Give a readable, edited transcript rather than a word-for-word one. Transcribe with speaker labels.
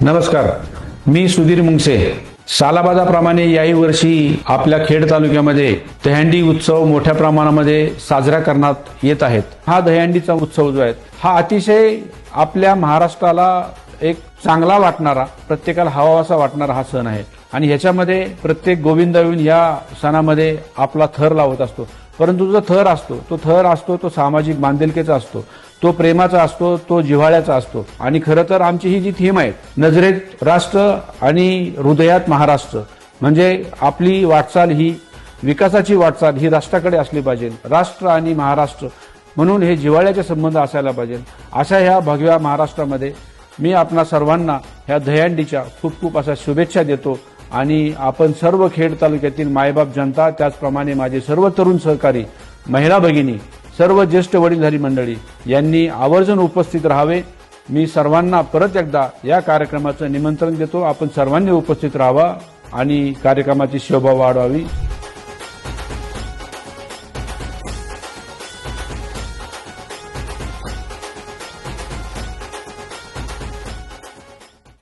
Speaker 1: नमस्कार, मी सुधीर मुंगसे। सालाबादाप्रमाणे याही वर्षी आपल्या खेड तालुक्यामध्ये दहीहंडी उत्सव मोठ्या प्रमाणामध्ये साजरा करण्यात येत आहेत। हा दहीहंडीचा उत्सव जो आहे हा अतिशय आपल्या महाराष्ट्राला एक चांगला वाटणारा, प्रत्येकाला हवासा वाटणारा हा सण आहे आणि ह्याच्यामध्ये प्रत्येक गोविंदाविन या सणामध्ये आपला थर लावत असतो। परंतु जो थर असतो तो सामाजिक बांधिलकीचा असतो, तो प्रेमाचा असतो, तो जिव्हाळ्याचा असतो। आणि खरं तर आमची ही जी थीम आहे, नजरेत राष्ट्र आणि हृदयात महाराष्ट्र, म्हणजे आपली वाटचाल ही विकासाची वाटचाल ही राष्ट्राकडे असली पाहिजे, राष्ट्र आणि महाराष्ट्र म्हणून हे जिव्हाळ्याचे संबंध असायला पाहिजे। अशा ह्या भगव्या महाराष्ट्रामध्ये मी आपणा सर्वांना ह्या दहीहंडीच्या खूप खूप अशा शुभेच्छा देतो आणि आपण सर्व खेड तालुक्यातील मायबाप जनता, त्याचप्रमाणे माझे सर्व तरुण सहकारी, महिला भगिनी, सर्व ज्येष्ठ वडीलधारी मंडळी यांनी आवर्जून उपस्थित राहावे। मी सर्वांना परत एकदा या कार्यक्रमाचं निमंत्रण देतो। आपण सर्वांनी उपस्थित राहावा आणि कार्यक्रमाची शोभा वाढवावी।